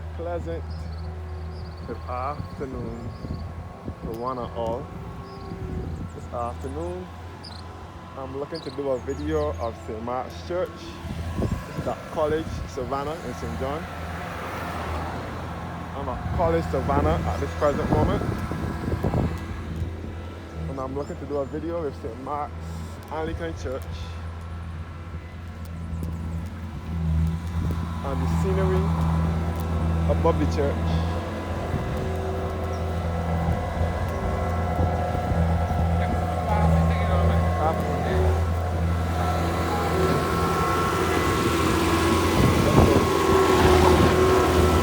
very pleasant good afternoon to one and all. This afternoon, I'm looking to do a video of St. Mark's Church. This is at College Savannah in St. John. I'm at College Savannah at this present moment. And I'm looking to do a video with St. Mark's Anglican Church. And the scenery above the church.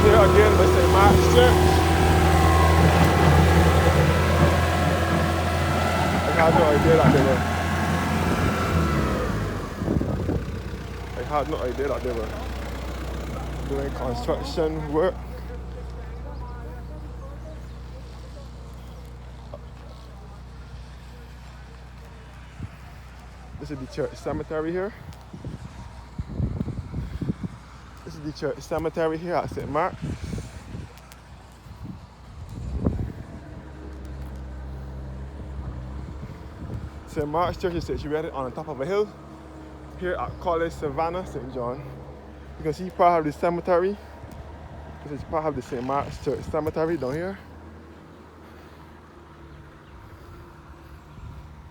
Here again with St. Mark's Church. I had no idea that they were doing construction work. This is the church cemetery here. This is the church cemetery here at St. Mark. St. Mark's Church is situated on the top of a hill here at College Savannah, St. John. You can see part of the cemetery. This is part of the St. Mark's Church cemetery down here.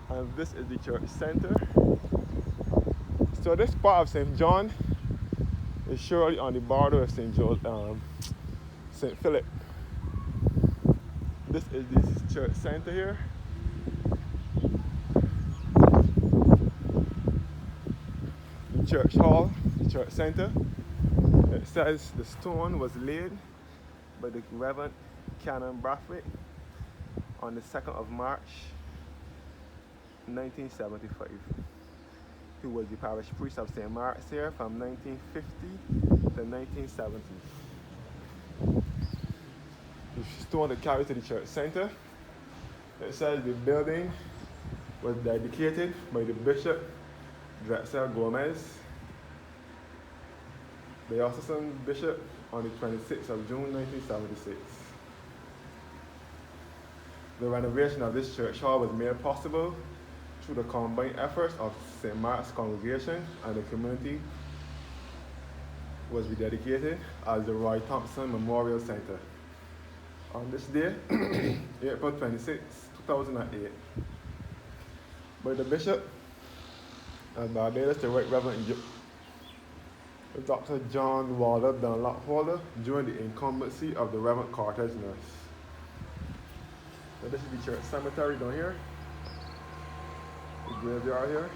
And this is the church center. So this part of St. John is surely on the border of St. Philip. This is the church center here. The church hall, the church center. It says the stone was laid by the Reverend Canon Brathwaite on the 2nd of March 1975. He was the parish priest of St. Mark's here from 1950 to 1970. The stone that carried to the church center. It says the building was dedicated by the Bishop Drexel Gomez, the diocesan bishop, on the 26th of June 1976. The renovation of this church hall was made possible through the combined efforts of St. Mark's congregation and the community was rededicated as the Roy Thompson Memorial Center. On this day, April 26, 2008, by the Bishop of Barbados, the Right Reverend Dr. John Waller Dunlop Holder, during the incumbency of the Reverend Cortez Nurse. So this is the church cemetery down here. The graveyard here.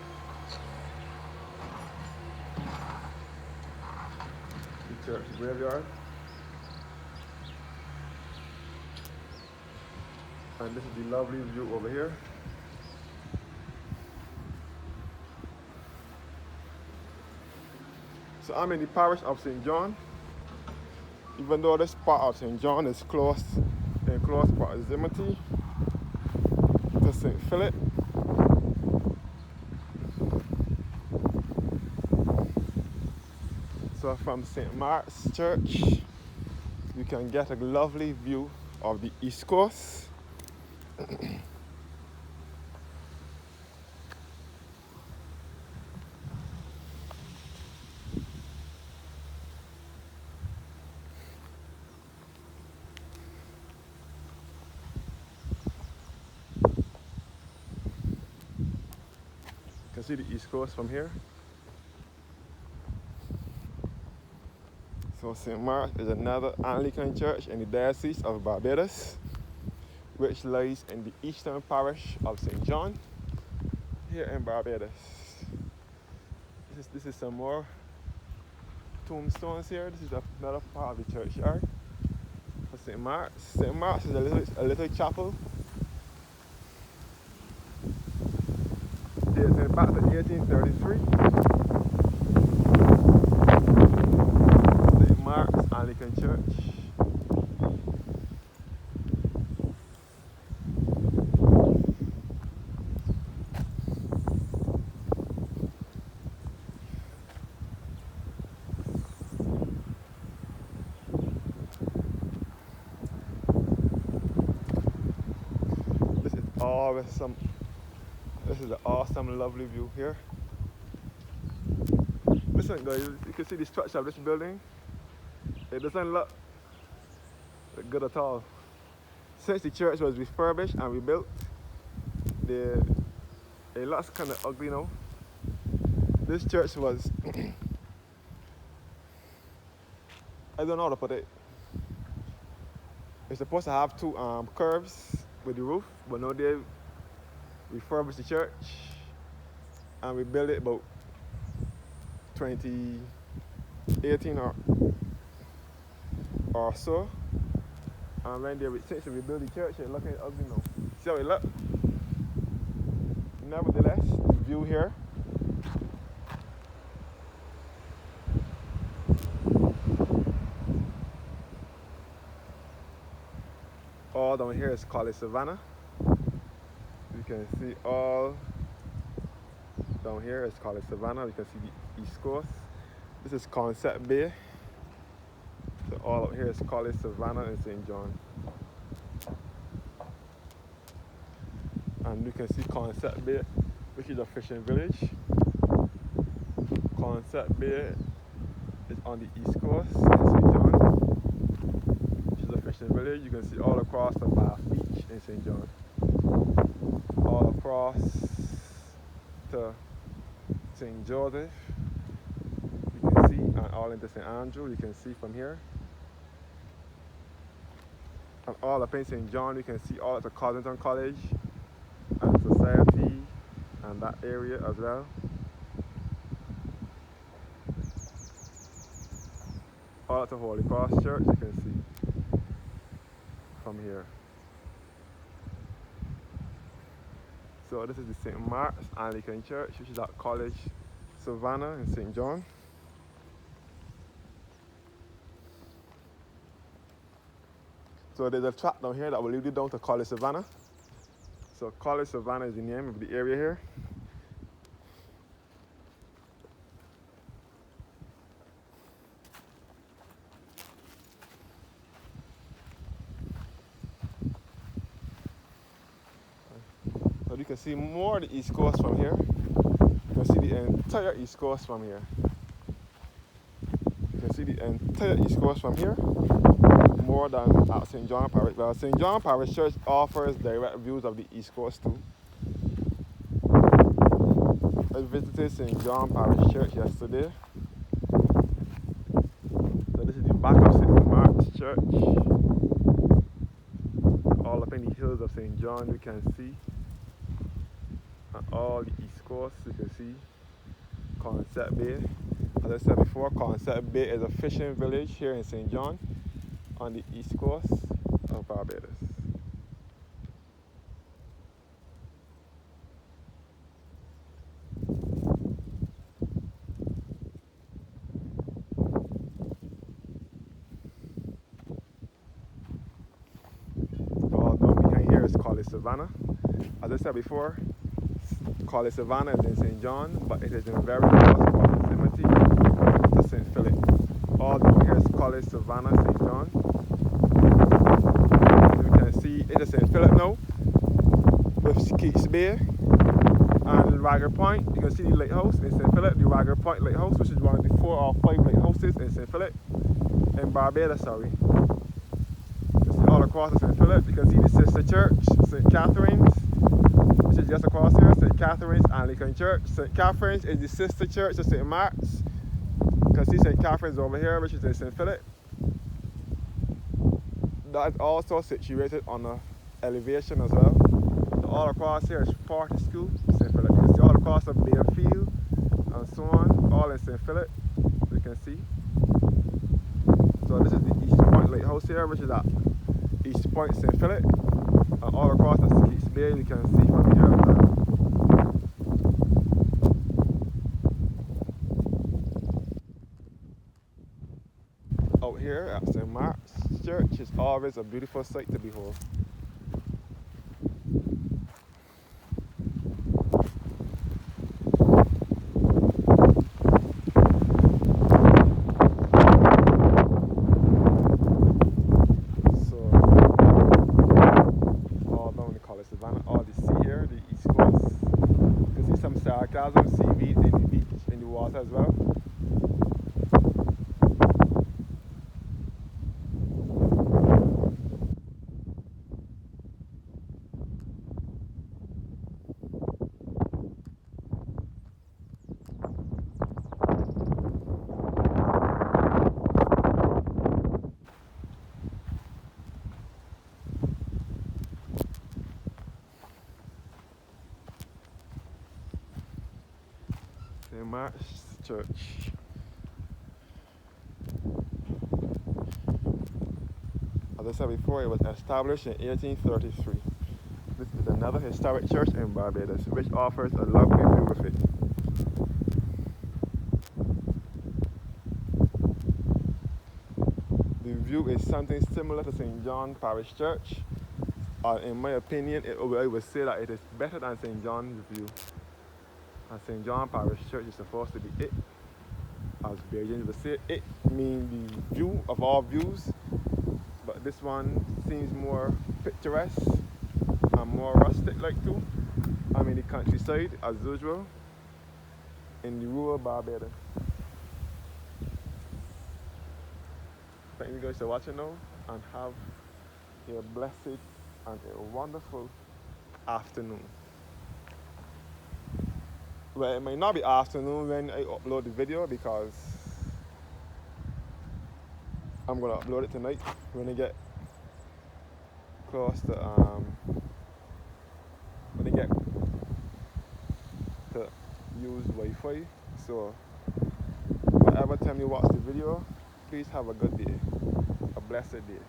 The church graveyard. And this is the lovely view over here. So I'm in the parish of St. John. Even though this part of St. John is in close proximity to St. Philip. So from St. Mark's Church, you can get a lovely view of the East Coast. You can see the East Coast from here. So St. Mark's is another Anglican church in the Diocese of Barbados, which lies in the eastern parish of St. John, here in Barbados. This is some more tombstones here. This is another part of the churchyard for St. Mark's. St. Mark's is a little chapel. Dating back to 1833. St. Mark's Anglican Church. always some. This is an awesome, lovely view here. Listen, guys, you can see the structure of this building. It doesn't look good at all. Since the church was refurbished and rebuilt, it looks kind of ugly now. This church was, I don't know how to put it. It's supposed to have two curves with the roof, but now they refurbished the church and rebuilt it about 2018 or so. And when they since they rebuilt the church, it's looking ugly now. See how it look? Nevertheless, the view here. All down here is called Savannah. You can see all down here is called Savannah. You can see the East Coast. This is Concept Bay. So all up here is called Savannah and St. John. And you can see Concept Bay, which is a fishing village. Concept Bay is on the East Coast in St. John, which is a fishing village. You can see all across the Bath Beach in St. John. All across to St. Joseph, you can see, and all into St. Andrew, you can see from here. And all up in St. John, you can see all at the Cossington College and Society and that area as well. All at the Holy Cross Church, you can see from here. So this is the St. Mark's Anglican Church, which is at College Savannah in St. John. So there's a track down here that will lead you down to College Savannah. So College Savannah is the name of the area here. So you can see more of the East Coast from here. You can see the entire East Coast from here. You can see the entire East Coast from here. More than at St. John Parish. Well, St. John Parish Church offers direct views of the East Coast too. I visited St. John Parish Church yesterday. So this is the back of St. Mark's Church. All up in the hills of St. John you can see. And all the East Coast you can see. Concept Bay. As I said before, Concept Bay is a fishing village here in St. John on the East Coast of Barbados. All down behind here is College Savannah. As I said before, College Savannah is in St. John, but it is in very close proximity to St. Philip. All down here is College Savannah, St. John. You can see it is St. Philip now, with Keats Bay and Ragger Point. You can see the lighthouse in St. Philip, the Ragger Point Lighthouse, which is one of the 4 or 5 lighthouses in St. Philip, in Barbados, sorry. You can see all across St. Philip. You can see the sister church, St. Catherine's, which is just across here, St. Catherine's Anglican Church. St. Catherine's is the sister church of St. Mark's. You can see St. Catherine's over here, which is in St. Philip. That is also situated on an elevation as well. So all across here is Forty School, St. Philip. You can see all across the Bay Field and so on, all in St. Philip, you can see. So this is the East Point Lighthouse here, which is at East Point, St. Philip. And all across the Keats Bay, you can see from here. Out here at St. Mark's Church is always a beautiful sight to behold. So all down the College Savannah, all the sea Mark's Church. As I said before, it was established in 1833. This is another historic church in Barbados, which offers a lovely view of it. The view is something similar to St. John Parish Church. In my opinion, I would say that it is better than St. John's view. And St. John Parish Church is supposed to be it. As Belgians would say, it means the view of all views. But this one seems more picturesque and more rustic-like too. I'm in the countryside, as usual, in the rural Barbados. Thank you guys for watching now, and have a blessed and a wonderful afternoon. Well, it might not be afternoon when I upload the video, because I'm gonna upload it tonight when I get close to when I get to use Wi-Fi. So whatever time you watch the video, please have a good day, a blessed day.